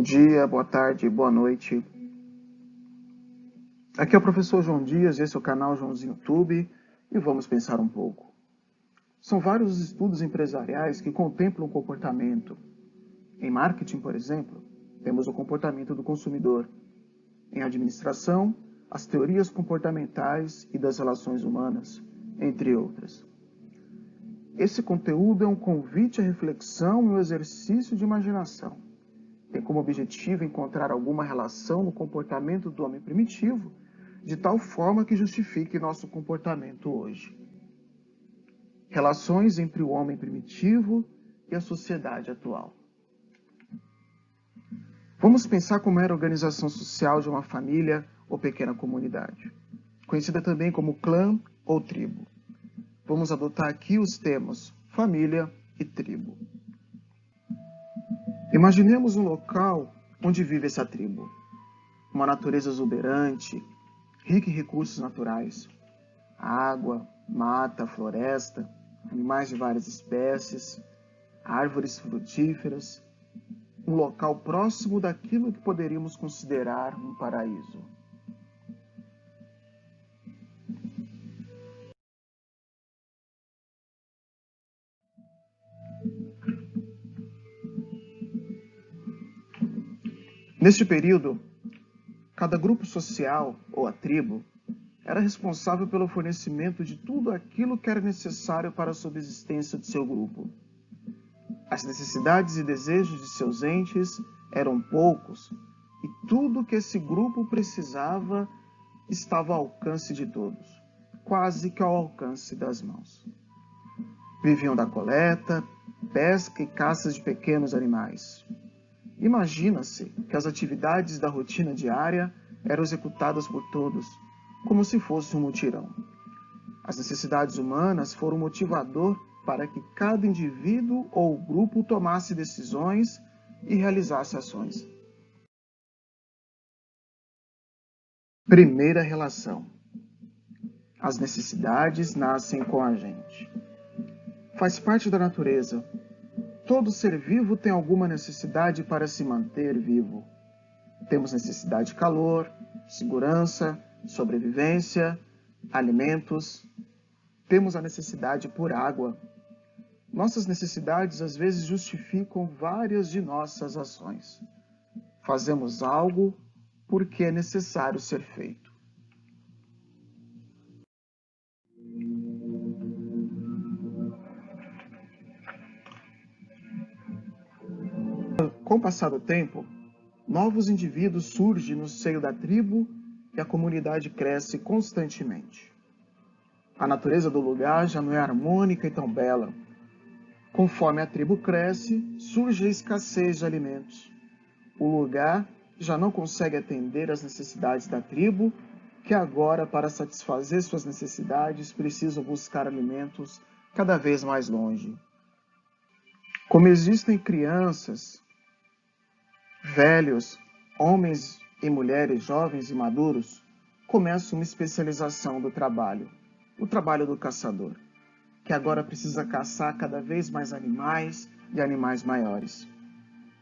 Bom dia, boa tarde, boa noite. Aqui é o professor João Dias, esse é o canal Joãozinho Tube e vamos pensar um pouco. São vários os estudos empresariais que contemplam o comportamento. Em marketing, por exemplo, temos o comportamento do consumidor. Em administração, as teorias comportamentais e das relações humanas, entre outras. Esse conteúdo é um convite à reflexão e ao exercício de imaginação. Tem como objetivo encontrar alguma relação no comportamento do homem primitivo, de tal forma que justifique nosso comportamento hoje. Relações entre o homem primitivo e a sociedade atual. Vamos pensar como era a organização social de uma família ou pequena comunidade, conhecida também como clã ou tribo. Vamos adotar aqui os termos família e tribo. Imaginemos um local onde vive essa tribo. Uma natureza exuberante, rica em recursos naturais. Água, mata, floresta, animais de várias espécies, árvores frutíferas. Um local próximo daquilo que poderíamos considerar um paraíso. Neste período, cada grupo social, ou a tribo, era responsável pelo fornecimento de tudo aquilo que era necessário para a subsistência de seu grupo. As necessidades e desejos de seus entes eram poucos, e tudo que esse grupo precisava estava ao alcance de todos, quase que ao alcance das mãos. Viviam da coleta, pesca e caça de pequenos animais. Imagina-se que as atividades da rotina diária eram executadas por todos, como se fosse um mutirão. As necessidades humanas foram o motivador para que cada indivíduo ou grupo tomasse decisões e realizasse ações. Primeira relação. As necessidades nascem com a gente. Faz parte da natureza. Todo ser vivo tem alguma necessidade para se manter vivo. Temos necessidade de calor, segurança, sobrevivência, alimentos. Temos a necessidade por água. Nossas necessidades às vezes justificam várias de nossas ações. Fazemos algo porque é necessário ser feito. Com o passar do tempo, novos indivíduos surgem no seio da tribo e a comunidade cresce constantemente. A natureza do lugar já não é harmônica e tão bela. Conforme a tribo cresce, surge a escassez de alimentos. O lugar já não consegue atender às necessidades da tribo, que agora, para satisfazer suas necessidades, precisam buscar alimentos cada vez mais longe. Como existem crianças, velhos, homens e mulheres jovens e maduros, começa uma especialização do trabalho, o trabalho do caçador, que agora precisa caçar cada vez mais animais e animais maiores.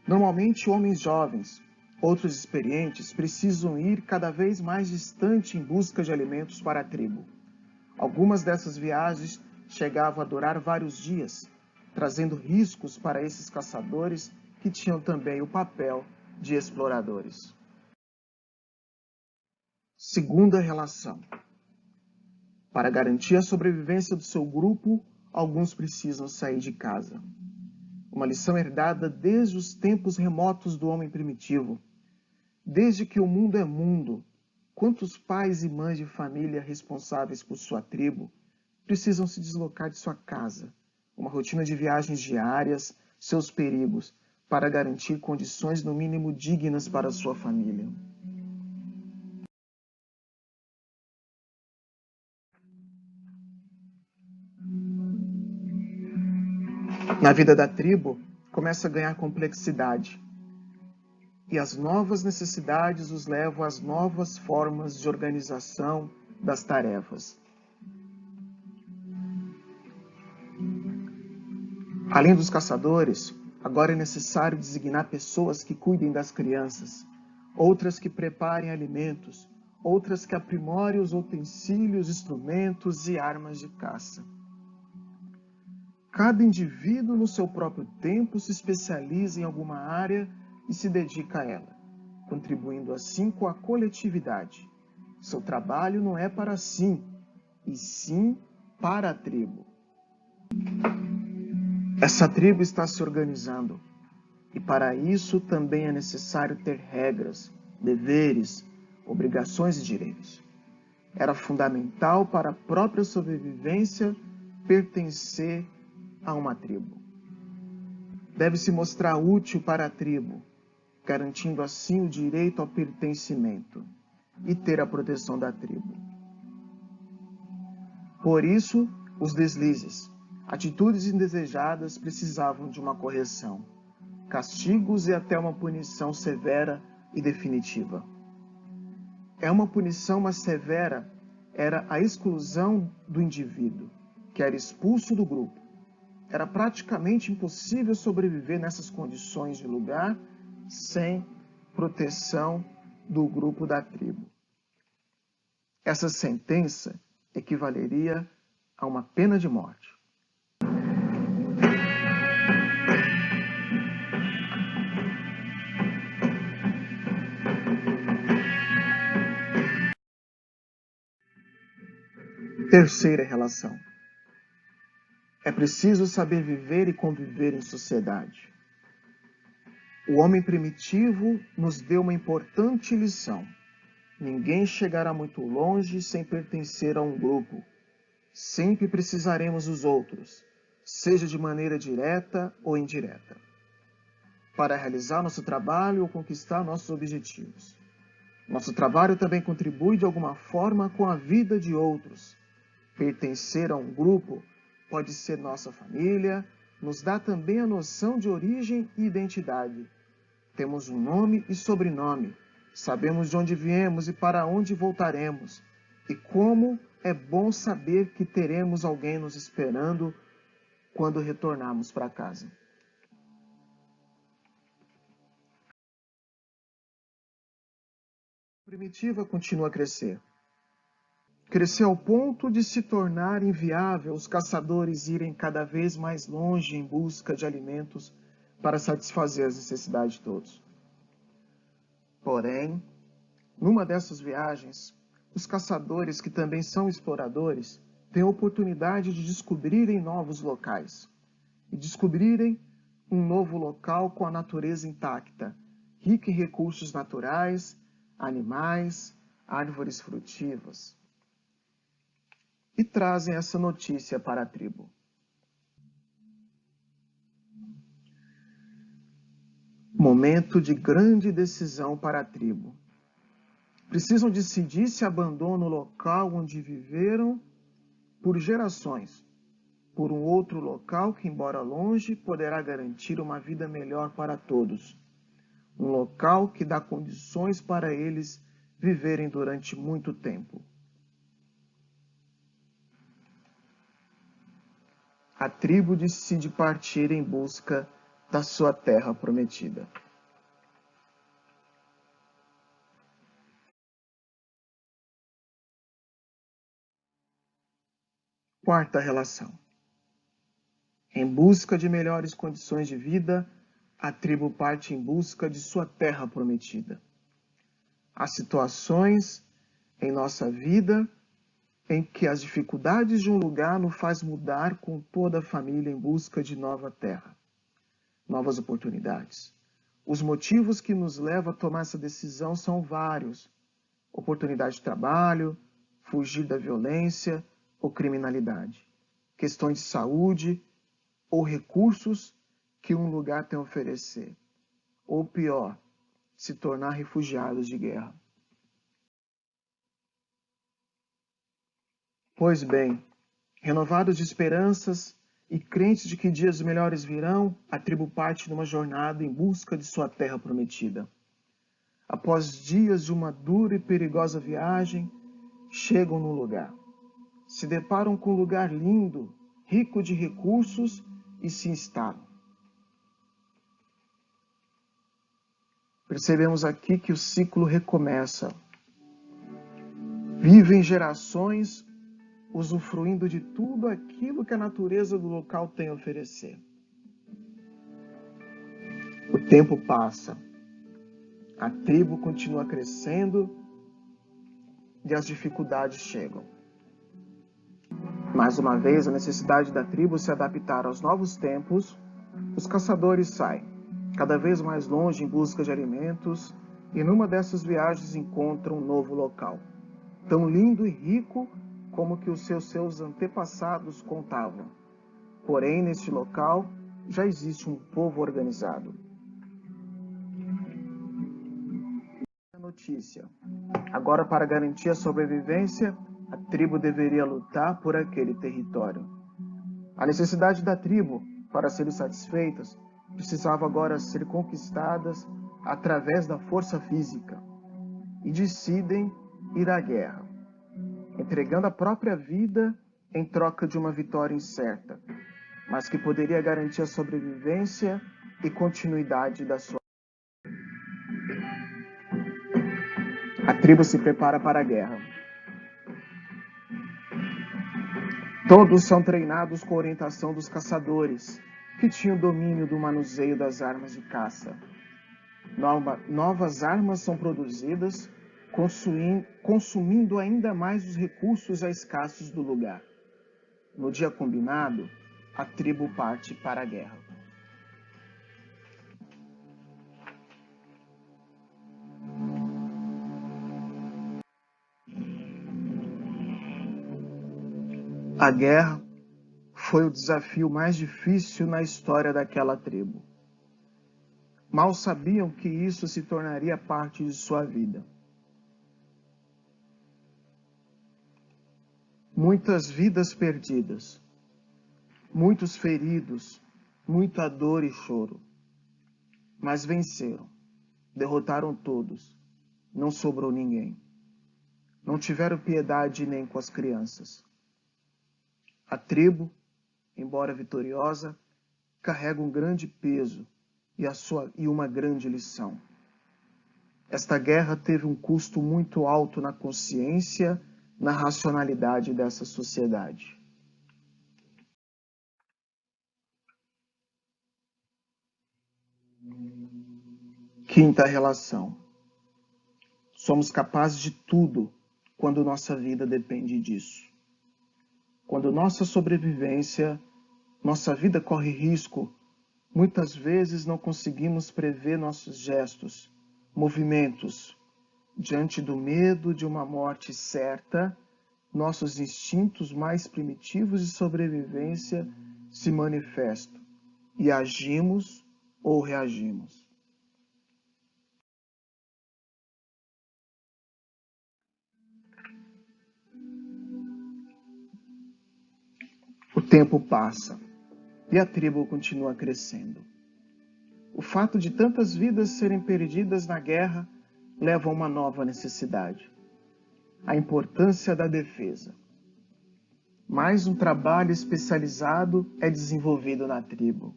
Normalmente, homens jovens, outros experientes, precisam ir cada vez mais distante em busca de alimentos para a tribo. Algumas dessas viagens chegavam a durar vários dias, trazendo riscos para esses caçadores que tinham também o papel de exploradores. Segunda relação. Para garantir a sobrevivência do seu grupo, alguns precisam sair de casa. Uma lição herdada desde os tempos remotos do homem primitivo. Desde que o mundo é mundo, quantos pais e mães de família responsáveis por sua tribo precisam se deslocar de sua casa, uma rotina de viagens diárias, seus perigos, para garantir condições no mínimo dignas para sua família. Na vida da tribo, começa a ganhar complexidade. E as novas necessidades os levam às novas formas de organização das tarefas. Além dos caçadores, Agora é necessário designar pessoas que cuidem das crianças, outras que preparem alimentos, outras que aprimorem os utensílios, instrumentos e armas de caça. Cada indivíduo, no seu próprio tempo, se especializa em alguma área e se dedica a ela, contribuindo assim com a coletividade. Seu trabalho não é para si, e sim para a tribo. Essa tribo está se organizando, e para isso também é necessário ter regras, deveres, obrigações e direitos. Era fundamental para a própria sobrevivência pertencer a uma tribo. Deve se mostrar útil para a tribo, garantindo assim o direito ao pertencimento e ter a proteção da tribo. Por isso, os deslizes, atitudes indesejadas precisavam de uma correção, castigos e até uma punição severa e definitiva. Uma punição mais severa era a exclusão do indivíduo, que era expulso do grupo. Era praticamente impossível sobreviver nessas condições de lugar sem proteção do grupo da tribo. Essa sentença equivaleria a uma pena de morte. Terceira relação. É preciso saber viver e conviver em sociedade. O homem primitivo nos deu uma importante lição. Ninguém chegará muito longe sem pertencer a um grupo. Sempre precisaremos dos outros, seja de maneira direta ou indireta, para realizar nosso trabalho ou conquistar nossos objetivos. Nosso trabalho também contribui de alguma forma com a vida de outros. Pertencer a um grupo pode ser nossa família, nos dá também a noção de origem e identidade. Temos um nome e sobrenome, sabemos de onde viemos e para onde voltaremos. E como é bom saber que teremos alguém nos esperando quando retornarmos para casa. A primitiva continua a crescer. Cresceu ao ponto de se tornar inviável os caçadores irem cada vez mais longe em busca de alimentos para satisfazer as necessidades de todos. Porém, numa dessas viagens, os caçadores, que também são exploradores, têm a oportunidade de descobrirem novos locais e descobrirem um novo local com a natureza intacta, rica em recursos naturais, animais, árvores frutíferas. E trazem essa notícia para a tribo. Momento de grande decisão para a tribo. Precisam decidir se abandonam o local onde viveram por gerações, por um outro local que, embora longe, poderá garantir uma vida melhor para todos. Um local que dá condições para eles viverem durante muito tempo. A tribo decide partir em busca da sua terra prometida. Quarta relação. Em busca de melhores condições de vida, a tribo parte em busca de sua terra prometida. Há situações em nossa vida em que as dificuldades de um lugar nos faz mudar com toda a família em busca de nova terra, novas oportunidades. Os motivos que nos levam a tomar essa decisão são vários. Oportunidade de trabalho, fugir da violência ou criminalidade, questões de saúde ou recursos que um lugar tem a oferecer, ou pior, se tornar refugiados de guerra. Pois bem, renovados de esperanças e crentes de que dias melhores virão, a tribo parte numa jornada em busca de sua terra prometida. Após dias de uma dura e perigosa viagem, chegam no lugar. Se deparam com um lugar lindo, rico de recursos e se instalam. Percebemos aqui que o ciclo recomeça. Vivem gerações usufruindo de tudo aquilo que a natureza do local tem a oferecer. O tempo passa, a tribo continua crescendo e as dificuldades chegam. Mais uma vez, a necessidade da tribo se adaptar aos novos tempos, os caçadores saem, cada vez mais longe em busca de alimentos, e numa dessas viagens encontram um novo local, tão lindo e rico como que os seus antepassados contavam. Porém, neste local já existe um povo organizado. Notícia. Agora, para garantir a sobrevivência, a tribo deveria lutar por aquele território. A necessidade da tribo, para serem satisfeitas, precisava agora ser conquistadas através da força física, e decidem ir à guerra, entregando a própria vida em troca de uma vitória incerta, mas que poderia garantir a sobrevivência e continuidade da sua. A tribo se prepara para a guerra. Todos são treinados com a orientação dos caçadores, que tinham domínio do manuseio das armas de caça. Novas armas são produzidas, consumindo ainda mais os recursos já escassos do lugar. No dia combinado, a tribo parte para a guerra. A guerra foi o desafio mais difícil na história daquela tribo. Mal sabiam que isso se tornaria parte de sua vida. Muitas vidas perdidas, muitos feridos, muita dor e choro. Mas venceram, derrotaram todos, não sobrou ninguém. Não tiveram piedade nem com as crianças. A tribo, embora vitoriosa, carrega um grande peso e uma grande lição. Esta guerra teve um custo muito alto na consciência, na racionalidade dessa sociedade. Quinta relação. Somos capazes de tudo quando nossa vida depende disso. Quando nossa sobrevivência, nossa vida corre risco, muitas vezes não conseguimos prever nossos gestos, movimentos. Diante do medo de uma morte certa, nossos instintos mais primitivos de sobrevivência se manifestam e agimos ou reagimos. O tempo passa e a tribo continua crescendo. O fato de tantas vidas serem perdidas na guerra leva a uma nova necessidade: a importância da defesa. Mais um trabalho especializado é desenvolvido na tribo,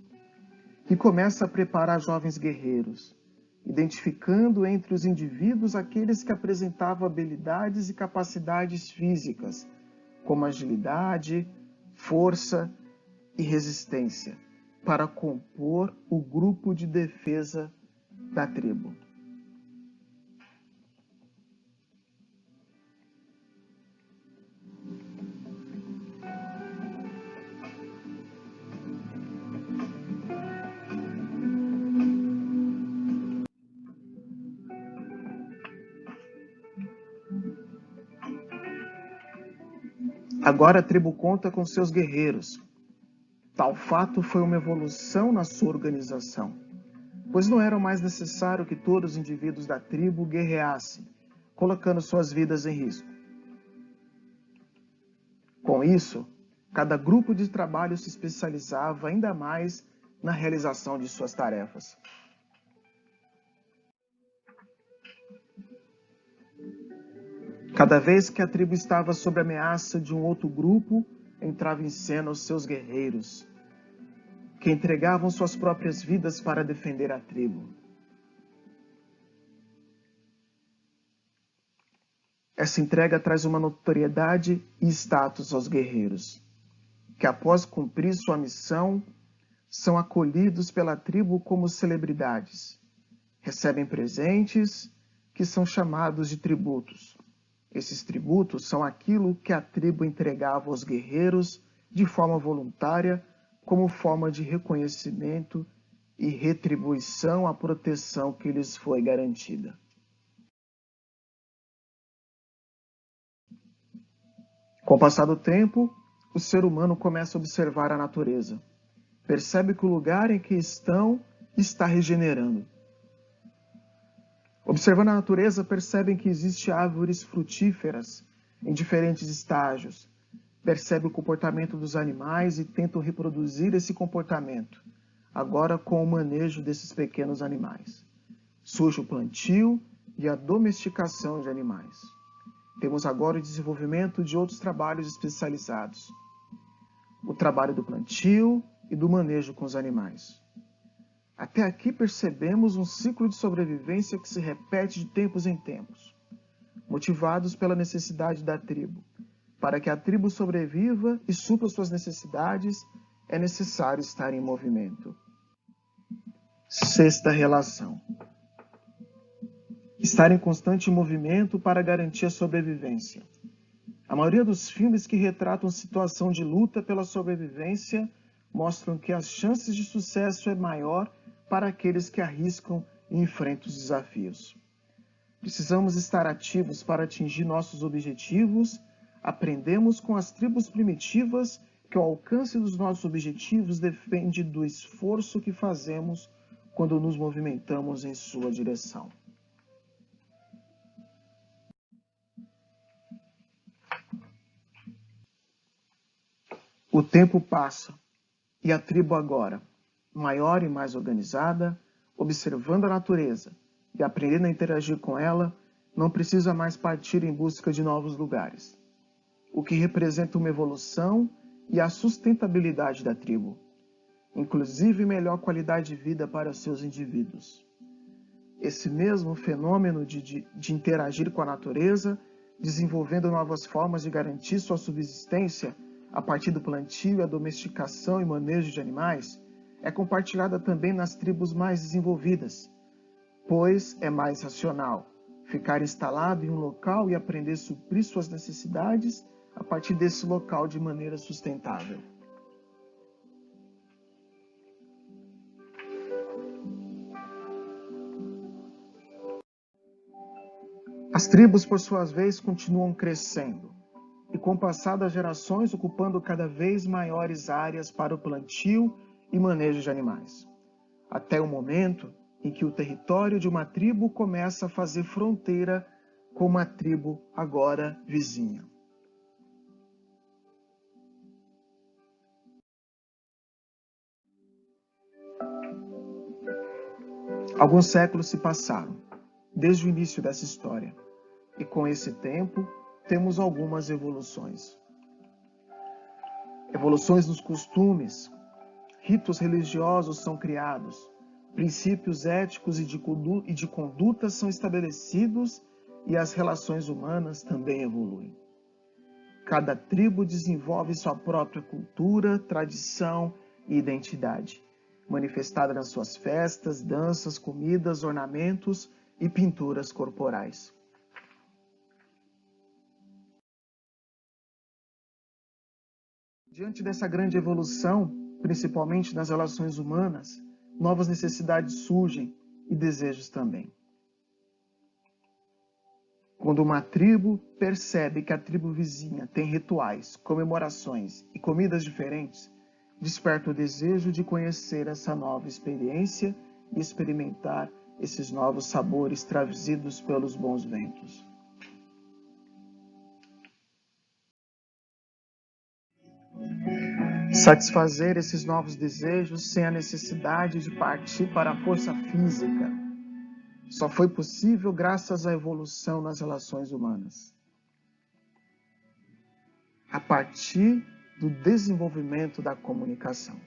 que começa a preparar jovens guerreiros, identificando entre os indivíduos aqueles que apresentavam habilidades e capacidades físicas, como agilidade, força e resistência, para compor o grupo de defesa da tribo. Agora a tribo conta com seus guerreiros. Tal fato foi uma evolução na sua organização, pois não era mais necessário que todos os indivíduos da tribo guerreassem, colocando suas vidas em risco. Com isso, cada grupo de trabalho se especializava ainda mais na realização de suas tarefas. Cada vez que a tribo estava sob a ameaça de um outro grupo, entrava em cena os seus guerreiros, que entregavam suas próprias vidas para defender a tribo. Essa entrega traz uma notoriedade e status aos guerreiros, que após cumprir sua missão, são acolhidos pela tribo como celebridades. Recebem presentes que são chamados de tributos. Esses tributos são aquilo que a tribo entregava aos guerreiros de forma voluntária, como forma de reconhecimento e retribuição à proteção que lhes foi garantida. Com o passar do tempo, o ser humano começa a observar a natureza. Percebe que o lugar em que estão está regenerando. Observando a natureza, percebem que existem árvores frutíferas em diferentes estágios. Percebe o comportamento dos animais e tentam reproduzir esse comportamento, agora com o manejo desses pequenos animais. Surge o plantio e a domesticação de animais. Temos agora o desenvolvimento de outros trabalhos especializados. O trabalho do plantio e do manejo com os animais. Até aqui percebemos um ciclo de sobrevivência que se repete de tempos em tempos, motivados pela necessidade da tribo. Para que a tribo sobreviva e supra suas necessidades, é necessário estar em movimento. Sexta relação. Estar em constante movimento para garantir a sobrevivência. A maioria dos filmes que retratam situação de luta pela sobrevivência mostram que as chances de sucesso é maior para aqueles que arriscam e enfrentam os desafios. Precisamos estar ativos para atingir nossos objetivos. Aprendemos com as tribos primitivas que o alcance dos nossos objetivos depende do esforço que fazemos quando nos movimentamos em sua direção. O tempo passa e a tribo agora, maior e mais organizada, observando a natureza e aprendendo a interagir com ela, não precisa mais partir em busca de novos lugares, o que representa uma evolução e a sustentabilidade da tribo, inclusive melhor qualidade de vida para seus indivíduos. Esse mesmo fenômeno de interagir com a natureza, desenvolvendo novas formas de garantir sua subsistência a partir do plantio e a domesticação e manejo de animais, é compartilhada também nas tribos mais desenvolvidas, pois é mais racional ficar instalado em um local e aprender a suprir suas necessidades a partir desse local de maneira sustentável. As tribos, por sua vez, continuam crescendo e, com o passar das gerações, ocupando cada vez maiores áreas para o plantio e manejo de animais, até o momento em que o território de uma tribo começa a fazer fronteira com uma tribo agora vizinha. Alguns séculos se passaram, desde o início dessa história, e com esse tempo temos algumas evoluções. Evoluções nos costumes, ritos religiosos são criados, princípios éticos e de conduta são estabelecidos e as relações humanas também evoluem. Cada tribo desenvolve sua própria cultura, tradição e identidade, manifestada nas suas festas, danças, comidas, ornamentos e pinturas corporais. Diante dessa grande evolução, principalmente nas relações humanas, novas necessidades surgem e desejos também. Quando uma tribo percebe que a tribo vizinha tem rituais, comemorações e comidas diferentes, desperta o desejo de conhecer essa nova experiência e experimentar esses novos sabores trazidos pelos bons ventos. Satisfazer esses novos desejos sem a necessidade de partir para a força física só foi possível graças à evolução nas relações humanas. A partir do desenvolvimento da comunicação.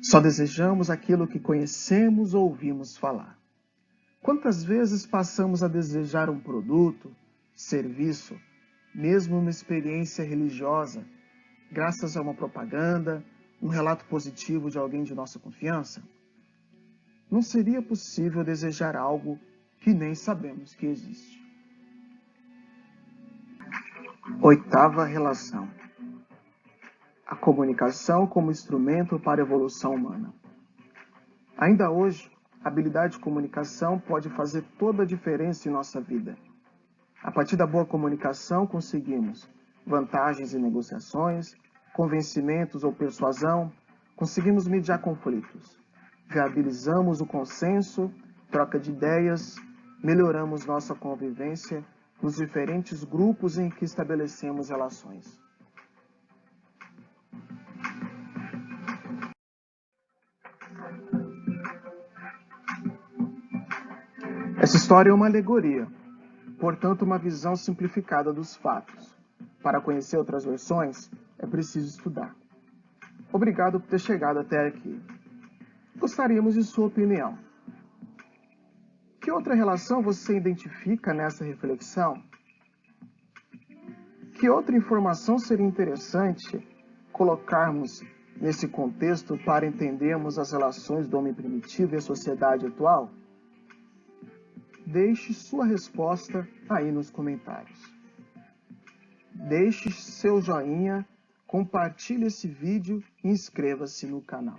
Só desejamos aquilo que conhecemos ou ouvimos falar. Quantas vezes passamos a desejar um produto, serviço, mesmo uma experiência religiosa, graças a uma propaganda, um relato positivo de alguém de nossa confiança? Não seria possível desejar algo que nem sabemos que existe. Oitava relação: a comunicação como instrumento para a evolução humana. Ainda hoje, a habilidade de comunicação pode fazer toda a diferença em nossa vida. A partir da boa comunicação, conseguimos vantagens em negociações, convencimentos ou persuasão, conseguimos mediar conflitos, viabilizamos o consenso, troca de ideias, melhoramos nossa convivência nos diferentes grupos em que estabelecemos relações. Essa história é uma alegoria, portanto, uma visão simplificada dos fatos. Para conhecer outras versões, é preciso estudar. Obrigado por ter chegado até aqui. Gostaríamos de sua opinião. Que outra relação você identifica nessa reflexão? Que outra informação seria interessante colocarmos nesse contexto para entendermos as relações do homem primitivo e a sociedade atual? Deixe sua resposta aí nos comentários. Deixe seu joinha, compartilhe esse vídeo e inscreva-se no canal.